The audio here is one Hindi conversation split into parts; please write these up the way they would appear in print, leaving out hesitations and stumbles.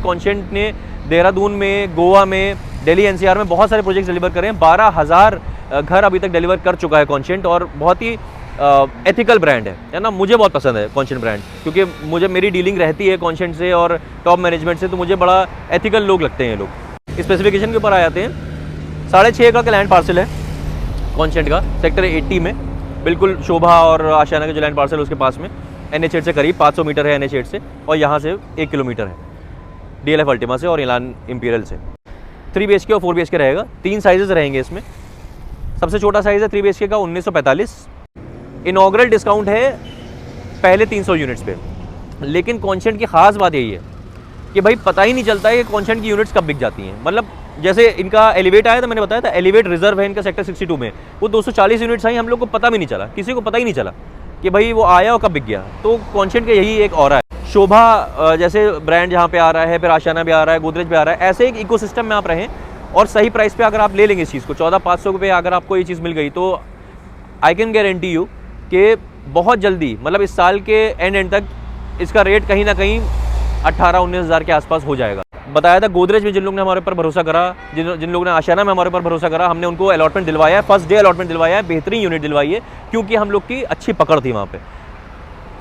कॉन्शेंट ने देहरादून में, गोवा में, दिल्ली एनसीआर में बहुत सारे प्रोजेक्ट्स डिलीवर करे हैं। 12,000 घर अभी तक डिलीवर कर चुका है कॉन्शेंट, और बहुत ही एथिकल ब्रांड है ना। मुझे बहुत पसंद है कॉन्शेंट ब्रांड, क्योंकि मेरी डीलिंग रहती है कॉन्शेंट से और टॉप मैनेजमेंट से, तो मुझे बड़ा एथिकल लोग लगते हैं ये लोग। स्पेसिफिकेशन के ऊपर आ जाते हैं। 6.5 एकड़ का लैंड पार्सल है कॉन्शेंट का, सेक्टर 80 में, बिल्कुल शोभा और आशियाना का जो लैंड पार्सल है उसके पास में। NH8 से करीब 500 मीटर है NH8 से, और यहाँ से 1 किलोमीटर है DLF अल्टीमा से और इलान इंपीरियल से। 3 BHK और 4 BHK रहेगा। 3 साइजेस रहेंगे इसमें। सबसे छोटा साइज़ है 3 BHK का 1945। इनॉग्रल डिस्काउंट है पहले 300 यूनिट्स पे। लेकिन कॉन्शेंट की ख़ास बात यही है कि भाई पता ही नहीं चलता है कि कॉन्शेंट की यूनिट्स कब बिक जाती हैं। मतलब जैसे इनका एलिवेट आया था, मैंने बताया था एलिवेट रिजर्व है इनका सेक्टर 62 में, वो 240 यूनिट्स आई, हम लोग को पता भी नहीं चला, किसी को पता ही नहीं चला कि भाई वो आया और कब बिक गया। तो कॉन्शेंट का यही एक ऑरा है। शोभा जैसे ब्रांड जहाँ पे आ रहा है, फिर आशियाना भी आ रहा है, गोदरेज भी आ रहा है, ऐसे एक इकोसिस्टम में आप रहें और सही प्राइस पे अगर आप ले लेंगे इस चीज़ को, 14,500 रुपये अगर आपको ये चीज़ मिल गई, तो आई कैन गारंटी यू कि बहुत जल्दी, मतलब इस साल के एंड तक इसका रेट कहीं ना कहीं 18-19 हज़ार के आसपास हो जाएगा। बताया था गोदरेज में जिन लोगों ने हमारे ऊपर भरोसा करा, जिन लोगों ने आशियाना में हमारे ऊपर भरोसा करा, हमने उनको अलॉटमेंट दिलवाया है, फर्स्ट डे अलॉटमेंट दिलवाया है, बेहतरीन यूनिट दिलवाई है, क्योंकि हम लोग की अच्छी पकड़ थी वहाँ पे।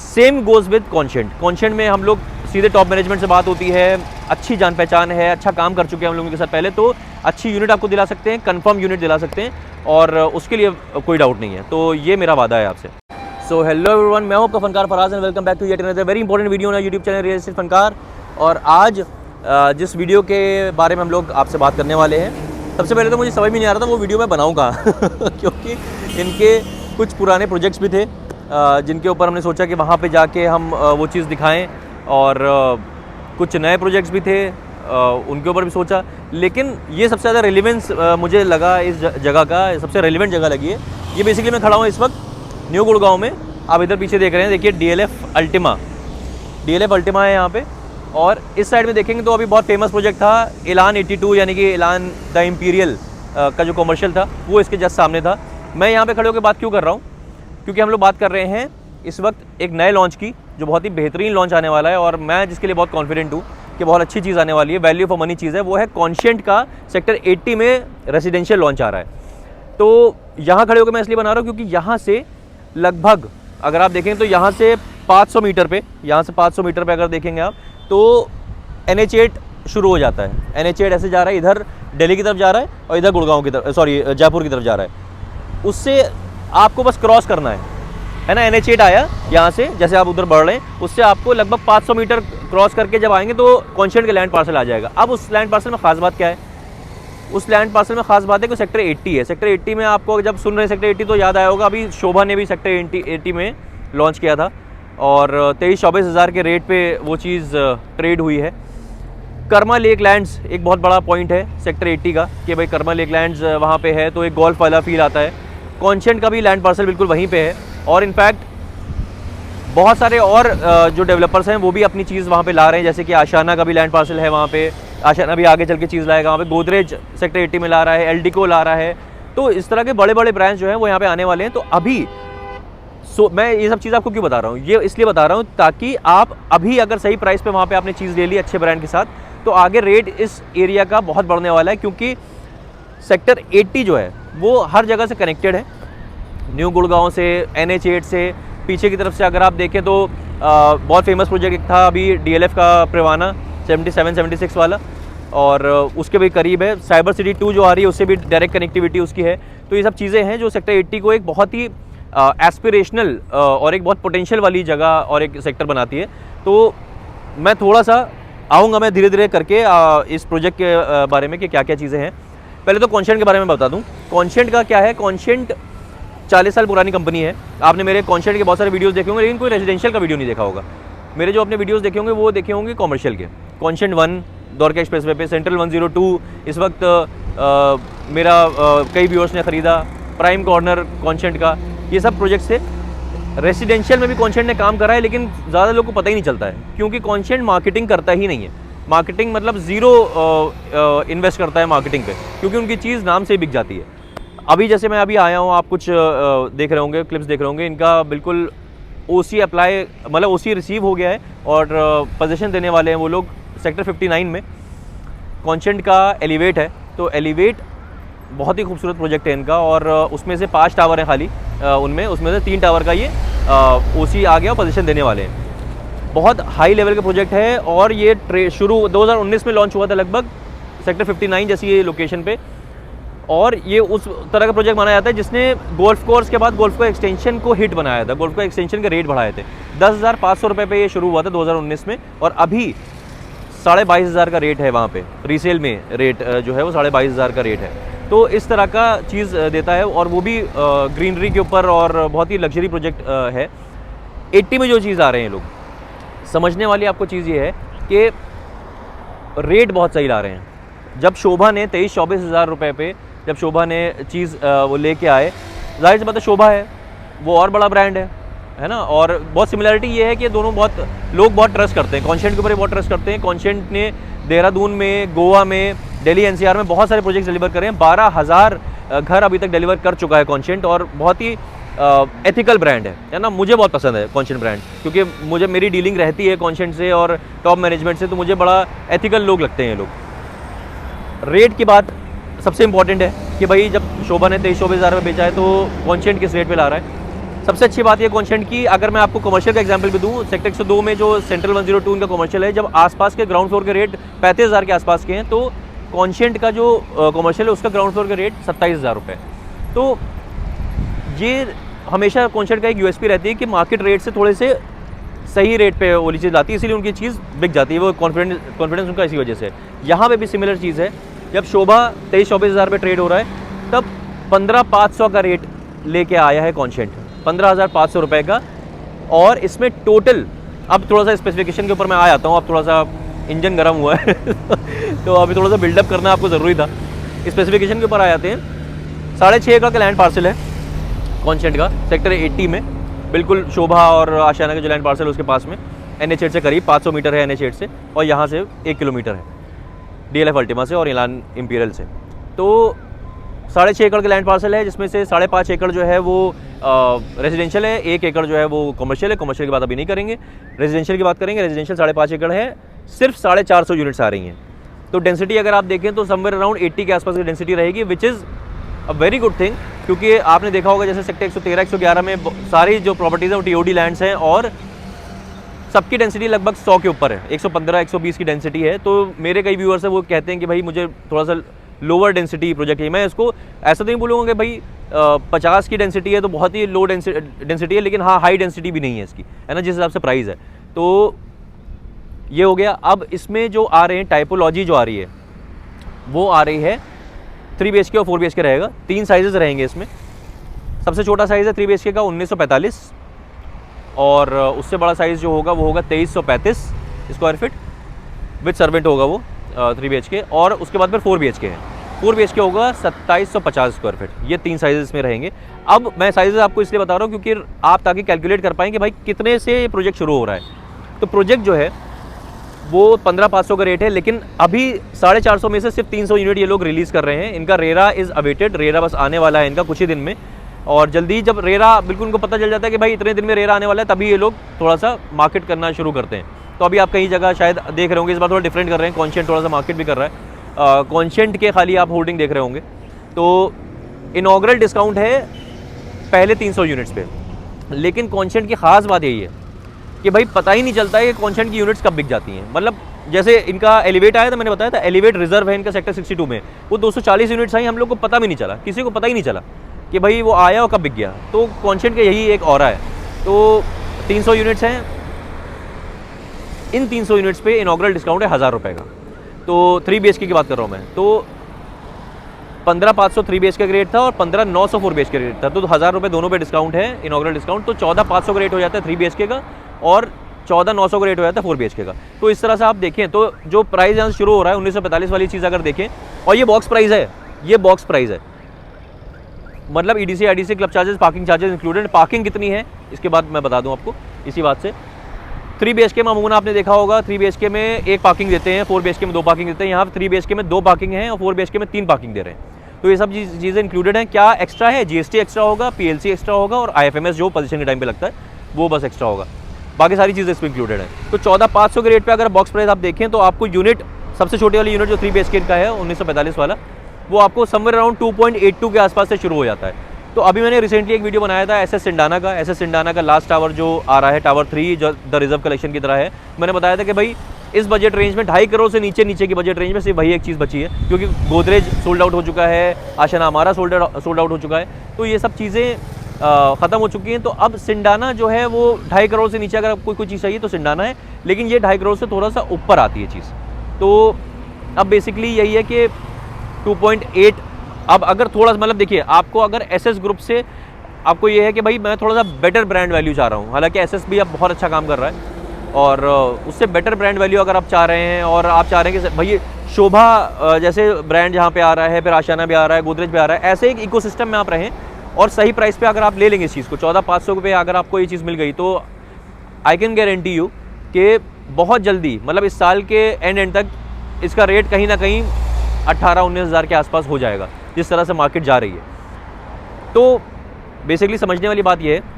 Same goes with constant. Constant में हम लोग सीधे टॉप मैनेजमेंट से बात होती है, अच्छी जान पहचान है, अच्छा काम कर चुके हैं हम लोगों के साथ पहले, तो अच्छी यूनिट आपको दिला सकते हैं, कंफर्म यूनिट दिला सकते हैं, और उसके लिए कोई डाउट नहीं है। तो ये मेरा वादा है आपसे। सो हेलो एवरीवन, मैं हूं आपका फनकार Faraz and welcome back to yet another very important video on YouTube channel real estate Funkaar. और आज जिस वीडियो के बारे में हम लोग आपसे बात करने वाले हैं, सबसे पहले तो मुझे समझ में नहीं आ रहा था वो वीडियो मैं बनाऊँ कहाँ क्योंकि इनके कुछ पुराने प्रोजेक्ट्स भी थे जिनके ऊपर हमने सोचा कि वहाँ पे जाके हम वो चीज़ दिखाएं, और कुछ नए प्रोजेक्ट्स भी थे उनके ऊपर भी सोचा। लेकिन ये सबसे ज़्यादा रेलिवेंस मुझे लगा इस जगह का, सबसे रेलिवेंट जगह लगी है ये। बेसिकली मैं खड़ा हूँ इस वक्त न्यू गुड़गांव में। आप इधर पीछे देख रहे हैं, देखिए DLF अल्टीमा है यहाँ पे। और इस साइड में देखेंगे तो अभी बहुत फेमस प्रोजेक्ट था इलान 82, यानी कि इलान द इंपीरियल का जो कमर्शियल था वो इसके जस्ट सामने था। मैं यहाँ पे खड़े होकर बात क्यों कर रहा हूँ, क्योंकि हम लोग बात कर रहे हैं इस वक्त एक नए लॉन्च की, जो बहुत ही बेहतरीन लॉन्च आने वाला है, और मैं जिसके लिए बहुत कॉन्फिडेंट हूँ कि बहुत अच्छी चीज़ आने वाली है, वैल्यू फॉर मनी चीज़ है। वो है कॉन्शेंट का सेक्टर 80 में रेजिडेंशियल लॉन्च आ रहा है। तो यहाँ खड़े होकर मैं इसलिए बना रहा हूँ क्योंकि यहाँ से लगभग अगर आप देखें तो यहाँ से 500 मीटर पे, अगर देखेंगे आप तो NH8 शुरू हो जाता है। NH8 ऐसे जा रहा है, इधर दिल्ली की तरफ जा रहा है और इधर गुड़गांव की तरफ, जयपुर की तरफ जा रहा है। उससे आपको बस क्रॉस करना है ना। NH8 आया यहाँ से, जैसे आप उधर बढ़ रहे हैं, उससे आपको लगभग 500 मीटर क्रॉस करके जब आएंगे तो कॉन्शेंट के लैंड पार्सल आ जाएगा। अब उस लैंड पार्सल में खास बात क्या है? उस लैंड पार्सल में खास बात है कि सेक्टर 80 है। सेक्टर 80 में आपको जब सुन रहे हैं सेक्टर 80 तो याद आया होगा, अभी शोभा ने भी सेक्टर 80 में लॉन्च किया था, और 23-24 हज़ार के रेट पे वो चीज़ ट्रेड हुई है। कर्मा लेक लैंड्स एक बहुत बड़ा पॉइंट है सेक्टर 80 का, कि भाई कर्मा लेक लैंड्स वहाँ पे है तो एक गोल्फ वाला फील आता है। कॉन्शेंट का भी लैंड पार्सल बिल्कुल वहीं पे है, और इनफैक्ट बहुत सारे और जो डेवलपर्स हैं वो भी अपनी चीज़ वहाँ पे ला रहे हैं। जैसे कि आशियाना का भी लैंड पार्सल है वहाँ पे, आशियाना भी आगे चल के चीज़ लाएगा वहाँ पे। गोदरेज सेक्टर 80 में ला रहा है, एल्डिको ला रहा है। तो इस तरह के बड़े बड़े ब्रांड्स जो हैं वो यहाँ पे आने वाले हैं। तो अभी मैं ये सब चीज़ आपको क्यों बता रहा हूँ, ये इसलिए बता रहा हूँ ताकि आप अभी अगर सही प्राइस पे वहाँ पे आपने चीज़ ले ली अच्छे ब्रांड के साथ, तो आगे रेट इस एरिया का बहुत बढ़ने वाला है। क्योंकि सेक्टर 80 जो है वो हर जगह से कनेक्टेड है, न्यू गुड़गांव से, NH8 से। पीछे की तरफ से अगर आप देखें तो बहुत फेमस प्रोजेक्ट था अभी DLF का प्रेवाना 77-76 वाला, और उसके भी करीब है। साइबर सिटी 2 जो आ रही है उससे भी डायरेक्ट कनेक्टिविटी उसकी है। तो ये सब चीज़ें हैं जो सेक्टर 80 को एक बहुत ही एस्पिरेशनल और एक बहुत पोटेंशियल वाली जगह और एक सेक्टर बनाती है। तो मैं थोड़ा सा आऊँगा मैं धीरे धीरे करके इस प्रोजेक्ट के बारे में कि क्या क्या चीज़ें हैं। पहले तो कॉन्शेंट के बारे में बता दूँ। कॉन्शेंट का क्या है, कॉन्शेंट 40 साल पुरानी कंपनी है। आपने मेरे कॉन्शेंट के बहुत सारे वीडियोस देखे होंगे, लेकिन कोई रेजिडेंशियल का वीडियो नहीं देखा होगा। मेरे जो अपने वीडियोस देखे होंगे वो देखे होंगे कॉमर्शियल के। कॉन्शेंट 1 द्वारका एक्सप्रेसवे पे, सेंट्रल 102 इस वक्त मेरा कई व्यूअर्स ने ख़रीदा, प्राइम कॉर्नर कॉन्शेंट का, ये सब प्रोजेक्ट्स थे। रेसिडेंशियल में भी कॉन्शेंट ने काम करा है, लेकिन ज़्यादा लोगों को पता ही नहीं चलता है, क्योंकि कॉन्शेंट मार्केटिंग करता ही नहीं है। मार्केटिंग मतलब ज़ीरो इन्वेस्ट करता है मार्केटिंग पे, क्योंकि उनकी चीज़ नाम से ही बिक जाती है। अभी जैसे मैं अभी आया हूँ, आप कुछ देख रहे होंगे, क्लिप्स देख रहे होंगे, इनका बिल्कुल OC अप्लाई, मतलब OC रिसीव हो गया है और पोजीशन देने वाले हैं वो लोग सेक्टर 59 में कॉन्सेंट का एलिवेट है। तो एलिवेट बहुत ही खूबसूरत प्रोजेक्ट है इनका, और उसमें से 5 टावर हैं खाली, उसमें से 3 टावर का ये ओसी आ गया और पोजीशन देने वाले हैं। बहुत हाई लेवल का प्रोजेक्ट है, और ये शुरू 2019 में लॉन्च हुआ था लगभग सेक्टर 59 जैसी ये लोकेशन पे। और ये उस तरह का प्रोजेक्ट माना जाता है जिसने गोल्फ कोर्स के बाद गोल्फ को एक्सटेंशन को हिट बनाया था, गोल्फ को एक्सटेंशन के रेट बढ़ाए थे। 10,500 रुपये पे ये शुरू हुआ था 2019 में, और अभी 22,500 का रेट है वहाँ पे, रीसेल में रेट जो है वो 22,500 का रेट है। तो इस तरह का चीज़ देता है, और वो भी ग्रीनरी के ऊपर, और बहुत ही लग्जरी प्रोजेक्ट है। 80 में जो चीज़ आ रहे हैं लोग, समझने वाली आपको चीज़ ये है कि रेट बहुत सही ला रहे हैं। जब शोभा ने 23-24 हज़ार रुपये पे जब शोभा ने चीज़ वो लेके आए, जाहिर सी बात है शोभा है, वो और बड़ा ब्रांड है ना। और बहुत सिमिलरिटी ये है कि दोनों लोग बहुत ट्रस्ट करते हैं, कॉन्सेंट के ऊपर बहुत ट्रस्ट करते हैं। कॉन्सेंट ने देहरादून में, गोवा में, दिल्ली एनसीआर में बहुत सारे प्रोजेक्ट्स डिलीवर करे हैं। 12,000 घर अभी तक डिलीवर कर चुका है कॉन्सेंट, और बहुत ही एथिकल ब्रांड है ना। मुझे बहुत पसंद है कॉन्सेंट ब्रांड, क्योंकि मेरी डीलिंग रहती है कॉन्सेंट से और टॉप मैनेजमेंट से, तो मुझे बड़ा एथिकल लोग लगते हैं ये लोग। रेट की बात सबसे इंपॉर्टेंट है कि भाई जब शोभा ने 23-24 हज़ार में बेचा है तो कॉन्सेंट किस रेट पे ला रहा है। सबसे अच्छी बात ये कॉन्सेंट की, अगर मैं आपको कमर्शियल का एग्जांपल भी दूं, सेक्टर 102 में जो सेंट्रल 102 उनका कमर्शियल है, जब आसपास के ग्राउंड फ्लोर के रेट 35,000 के आसपास के हैं, तो कॉन्सेंट का जो कमर्शियल है उसका ग्राउंड फ्लोर का रेट 27,000 रुपये। तो ये हमेशा कॉन्सेंट का एक यूएसपी रहती है कि मार्केट रेट से थोड़े से सही रेट पे वो चीज़ आती है, इसीलिए उनकी चीज़ बिक जाती है। वो कॉन्फिडेंस उनका इसी वजह से। यहाँ पे भी सिमिलर चीज़ है, जब शोभा 23-24 हज़ार पे ट्रेड हो रहा है, तब 15,500 का रेट लेके आया है कॉन्सेंट, 15,500 रुपये का। और इसमें टोटल, अब थोड़ा सा स्पेसिफिकेशन के ऊपर मैं आ जाता हूँ, अब थोड़ा सा इंजन गर्म हुआ है तो अभी थोड़ा सा बिल्डअप करना आपको ज़रूरी था। स्पेसिफिकेशन के ऊपर आ जाते हैं। 6.5 एकड़ का लैंड पार्सल है कॉन्सेंट का, सेक्टर 80 में, बिल्कुल शोभा और आशियाना के जो लैंड पार्सल है उसके पास में, NH8 से करीब 500 मीटर है NH8 से, और यहाँ से 1 किलोमीटर है DLF अल्टीमा से और इलान इंपीरियल से। तो 6.5 एकड़ का लैंड पार्सल है, जिसमें से 5.5 एकड़ जो है वो रेजिडेंशियल है, 1 एकड़ जो है वो कमर्शियल है। कमर्शियल की बात अभी नहीं करेंगे, रेजिडेंशियल की बात करेंगे। रेजिडेंशियल 5.5 एकड़ है, सिर्फ 450 यूनिट्स आ रही हैं। तो डेंसिटी अगर आप देखें तो समवेयर अराउंड 80 के आसपास की डेंसिटी रहेगी, which is a very good thing. क्योंकि आपने देखा होगा जैसे सेक्टर 113, 111 में सारी जो प्रॉपर्टीज़ हैं वो TOD लैंड्स हैं, और सबकी डेंसिटी लगभग 100 के ऊपर है, 115, 120 की डेंसिटी है। तो मेरे कई व्यूअर्स हैं वो कहते हैं कि भाई मुझे थोड़ा सा लोअर डेंसिटी प्रोजेक्ट है। मैं इसको ऐसा नहीं बोलूँगा कि भाई 50 की डेंसिटी है तो बहुत ही लो डेंसिटी है, लेकिन हाँ हाई डेंसिटी भी नहीं है इसकी, है ना, जिस हिसाब से प्राइस है। तो ये हो गया। अब इसमें जो आ रहे हैं, टाइपोलॉजी जो आ रही है वो आ रही है 3 BHK और 4 BHK रहेगा। 3 साइजेस रहेंगे इसमें। सबसे छोटा साइज़ है 3 BHK का 1945, और उससे बड़ा साइज़ जो होगा वो होगा 2335 स्क्वायर फीट विद सर्वेंट होगा वो 3 BHK। और उसके बाद फिर 4 BHK है। 4 BHK होगा 2750 स्क्वायर फीट। ये 3 साइजेस में रहेंगे। अब मैं साइजेस आपको इसलिए बता रहा हूँ क्योंकि आप ताकि कैलकुलेट कर पाएँ कि भाई कितने से ये प्रोजेक्ट शुरू हो रहा है। तो प्रोजेक्ट जो है वो 15,500 का रेट है, लेकिन अभी 450 में से सिर्फ 300 यूनिट ये लोग रिलीज़ कर रहे हैं। इनका रेरा इज़ अवेटेड, रेरा बस आने वाला है इनका कुछ ही दिन में। और जल्दी जब रेरा, बिल्कुल उनको पता चल जाता है कि भाई इतने दिन में रेरा आने वाला है, तभी ये लोग थोड़ा सा मार्केट करना शुरू करते हैं। तो अभी आप कई जगह शायद देख रहे होंगे, इस बार थोड़ा डिफरेंट कर रहे हैं, कॉन्सेंट थोड़ा सा मार्केट भी कर रहा है। कॉन्सेंट के खाली आप होल्डिंग देख रहे होंगे। तो इनॉग्रल डिस्काउंट है पहले 300 यूनिट्स पे, लेकिन कॉन्सेंट की ख़ास बात यही है कि भाई पता ही नहीं चलता है कि कॉन्सेंट की यूनिट्स कब बिक जाती हैं। मतलब जैसे इनका एलिवेट आया था, मैंने बताया था एलिवेट रिजर्व है इनका सेक्टर 62 में, वो 240 यूनिट्स आई, हम लोग को पता भी नहीं चला, किसी को पता ही नहीं चला कि भाई वो आया और कब बिक गया। तो कॉन्सेंट का यही एक ऑरा है। तो 300 यूनिट्स हैं, इन 300 यूनिट्स पे इनॉग्रल डिस्काउंट है 1000 रुपये का। तो 3 BHK की बात कर रहा हूँ मैं। तो 15,500 3 BHK का रेट था और 15,900 4 BHK का रेट था। तो 1000 रुपये दोनों पे डिस्काउंट है, इनॉग्रल डिस्काउंट। तो 14,500 का रेट हो जाता है 3 BHK का, और 14,900 का रेट हो जाता है 4 BHK का। तो इस तरह से आप देखें तो जो प्राइस यहाँ से शुरू हो रहा है 1945 वाली चीज़ अगर देखें, और ये बॉक्स प्राइस है, ये बॉक्स प्राइस है, मतलब EDC IDC club charges, parking charges included. Parking कितनी है इसके बाद मैं बता दूं आपको इसी बात से। 3 BHK में अमूमन आपने देखा होगा 3 BHK में 1 पार्किंग देते हैं, 4 BHK में 2 पार्किंग देते हैं। यहाँ 3 BHK में 2 पार्किंग है और 4 BHK में 3 पार्किंग दे रहे हैं। तो ये सब चीज़ें इंक्लूडेड हैं। क्या एक्स्ट्रा है? GST एक्स्ट्रा होगा, PLC एक्स्ट्रा होगा, और IFMS जो पोजीशन के टाइम पे लगता है वो बस एक्स्ट्रा होगा। बाकी सारी चीज़ें इसमें इंक्लूडेड है। तो 14,500 के रेट पे अगर बॉक्स प्राइस आप देखें तो आपको यूनिट, सबसे छोटी वाली यूनिट जो 3 BHK का है 1945 वाला, वो आपको समवेयर अराउंड 2.82 के आसपास से शुरू हो जाता है। तो अभी मैंने रिसेंटली एक वीडियो बनाया था SS सिंडाना का लास्ट टावर जो आ रहा है, टावर 3 जो द रिजर्व कलेक्शन की तरह है। मैंने बताया था कि भाई इस बजट रेंज में 2.5 करोड़ से नीचे की बजट रेंज में सिर्फ वही एक चीज़ बची है, क्योंकि गोदरेज सोल्ड आउट हो चुका है, आशियाना हमारा सोल्ड आउट हो चुका है। तो ये सब चीज़ें ख़त्म हो चुकी हैं। तो अब सिंडाना जो है वो 2.5 करोड़ से नीचे अगर आपको कोई चीज़ चाहिए तो सिंडाना है, लेकिन ये 2.5 करोड़ से थोड़ा सा ऊपर आती है चीज़। तो अब बेसिकली यही है कि 2.8, अब अगर थोड़ा मतलब देखिए, आपको अगर SS ग्रुप से आपको ये है कि भाई मैं थोड़ा सा बेटर ब्रांड वैल्यू चाह रहा हूँ, हालांकि SS भी अब बहुत अच्छा काम कर रहा है, और उससे बेटर ब्रांड वैल्यू अगर आप चाह रहे हैं और आप चाह रहे हैं कि भाई शोभा जैसे ब्रांड जहाँ पे आ रहा है, फिर आशियाना भी आ रहा है, गोदरेज भी आ रहा है, ऐसे एक इकोसिस्टम में आप रहें और सही प्राइस पे अगर आप ले लेंगे इस चीज़ को, 14,500 रुपये अगर आपको ये चीज़ मिल गई, तो आई कैन गारंटी यू कि बहुत जल्दी, मतलब इस साल के एंड तक इसका रेट कहीं ना कहीं 18-19 हज़ार के आसपास हो जाएगा, जिस तरह से मार्केट जा रही है। तो बेसिकली समझने वाली बात ये है,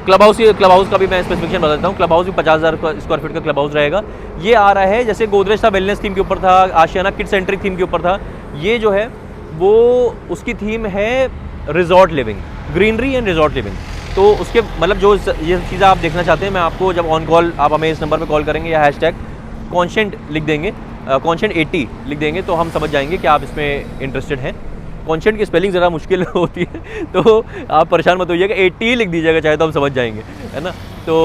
क्लब हाउस का भी मैं स्पेसिफिकेशन बता देता हूँ। क्लब हाउस भी 50,000 स्क्वायर फीट का क्लब हाउस रहेगा। ये आ रहा है, जैसे गोदरेज था वेलनेस थीम के ऊपर था, आशियाना किड सेंट्रिक थीम के ऊपर था, ये जो है वो उसकी थीम है resort living, greenery and resort living. तो उसके मतलब जो ये चीज़ें आप देखना चाहते हैं, मैं आपको जब ऑन कॉल आप हमें इस नंबर पर कॉल करेंगे या #कॉन्शेंट लिख देंगे, कॉन्शेंट 80 लिख देंगे, तो हम समझ जाएंगे कि आप इसमें इंटरेस्टेड हैं। कॉन्शेंट की स्पेलिंग ज़रा मुश्किल होती है, तो आप परेशान मत होइएगा, 80 लिख दीजिएगा चाहे, तो हम समझ जाएंगे, है ना। तो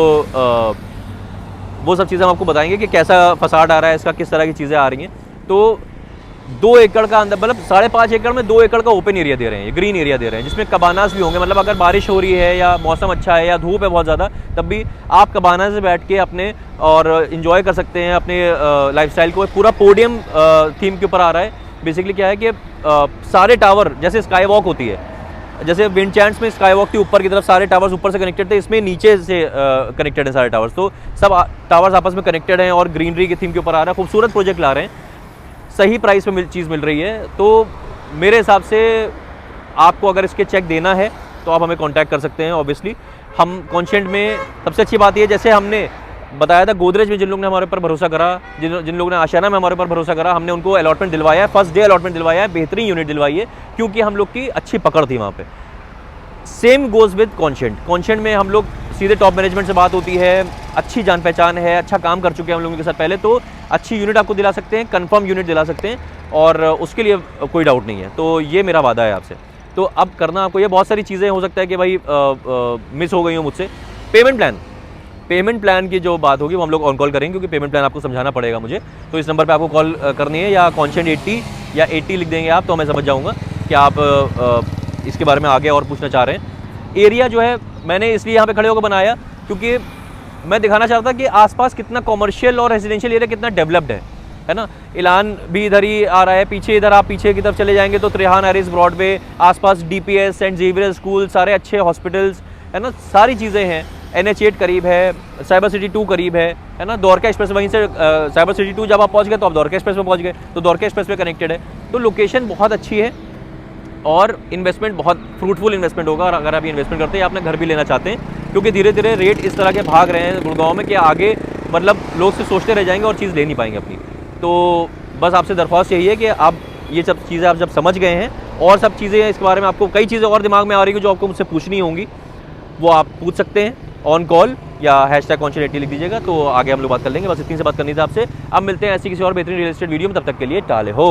वो सब चीज़ें हम आपको बताएंगे कि कैसा फसाड आ रहा है इसका, किस तरह की चीज़ें आ रही हैं। तो 2 एकड़ का अंदर, मतलब 5.5 एकड़ में 2 एकड़ का ओपन एरिया दे रहे हैं, ग्रीन एरिया दे रहे हैं, जिसमें कबानास भी होंगे। मतलब अगर बारिश हो रही है या मौसम अच्छा है या धूप है बहुत ज़्यादा, तब भी आप कबाना से बैठ के अपने और इन्जॉय कर सकते हैं अपने लाइफस्टाइल को। पूरा पोडियम थीम के ऊपर आ रहा है। बेसिकली क्या है कि सारे टावर, जैसे स्काई वॉक होती है, जैसे विंड चैंट्स में स्काई वॉक थी ऊपर की तरफ, सारे टावर्स ऊपर से कनेक्टेड थे, इसमें नीचे से कनेक्टेड है सारे टावर्स। तो सब टावर्स आपस में कनेक्टेड हैं और ग्रीनरी के थीम के ऊपर आ रहा है। खूबसूरत प्रोजेक्ट ला रहे हैं, सही प्राइस पे चीज़ मिल रही है। तो मेरे हिसाब से आपको अगर इसके चेक देना है तो आप हमें कांटेक्ट कर सकते हैं। ऑब्वियसली हम कॉन्शेंट में सबसे अच्छी बात ये, जैसे हमने बताया था, गोदरेज में जिन लोगों ने हमारे ऊपर भरोसा करा, जिन लोगों ने आशियाना में हमारे ऊपर भरोसा करा, हमने उनको अलॉटमेंट दिलवाया है, फर्स्ट डे अलॉटमेंट दिलवाया है, बेहतरीन यूनिट दिलवाई है, क्योंकि हम लोग की अच्छी पकड़ थी वहाँ पे। सेम गोज़ विद कॉन्शेंट में हम लोग सीधे टॉप मैनेजमेंट से बात होती है, अच्छी जान पहचान है, अच्छा काम कर चुके हैं हम लोगों के साथ पहले, तो अच्छी यूनिट आपको दिला सकते हैं, कंफर्म यूनिट दिला सकते हैं, और उसके लिए कोई डाउट नहीं है। तो ये मेरा वादा है आपसे। तो अब करना आपको ये, बहुत सारी चीज़ें हो सकता है कि भाई मिस हो गई हो मुझसे। पेमेंट प्लान की जो बात होगी वो हम लोग ऑन कॉल करेंगे, क्योंकि पेमेंट प्लान आपको समझाना पड़ेगा मुझे। तो इस नंबर पे आपको कॉल करनी है, या कॉन्शेंट 80 या 80 लिख देंगे आप, तो मैं समझ जाऊँगा कि आप इसके बारे में आगे और पूछना चाह रहे हैं। एरिया जो है मैंने इसलिए यहाँ पे खड़े होकर बनाया, क्योंकि मैं दिखाना चाहता था कि आसपास कितना कॉमर्शियल और रेजिडेंशियल एरिया कितना डेवलप्ड है ना। इलान भी इधर ही आ रहा है, पीछे इधर आप पीछे की तरफ चले जाएंगे तो त्रेहान हैरिस ब्रॉडवे, आसपास DPS, सेंट जेवियर स्कूल, सारे अच्छे हॉस्पिटल्स, है ना, सारी चीज़ें हैं। NH8 करीब है, साइबर सिटी 2 करीब है ना। द्वारका एक्सप्रेस, वहीं से साइबर सिटी 2 जब आप पहुँच गए तो आप द्वारका एक्सप्रेस में पहुँच गए, तो द्वारका एक्सप्रेस में कनेक्टेड है। तो लोकेशन बहुत अच्छी है और इन्वेस्टमेंट बहुत फ्रूटफुल इन्वेस्टमेंट होगा। और अगर आप ये इन्वेस्टमेंट करते हैं, अपना घर भी लेना चाहते हैं, क्योंकि धीरे धीरे रेट इस तरह के भाग रहे हैं गुड़गांव में कि आगे मतलब लोग से सोचते रह जाएंगे और चीज़ ले नहीं पाएंगे अपनी। तो बस आपसे दरख्वास्त यही है कि आप ये सब चीज़ें आप जब समझ गए हैं, और सब चीज़ें इसके बारे में आपको कई चीज़ें और दिमाग में आ रही है जो आपको मुझसे पूछनी होंगी, वो आप पूछ सकते हैं ऑन कॉल, या #कॉन्शेंट 80 लिख दीजिएगा, तो आगे हम लोग बात कर लेंगे। बस इतनी से बात करनी थी आपसे। अब मिलते हैं ऐसी किसी और बेहतरीन रियल एस्टेट वीडियो में, तब तक के लिए टाले हो।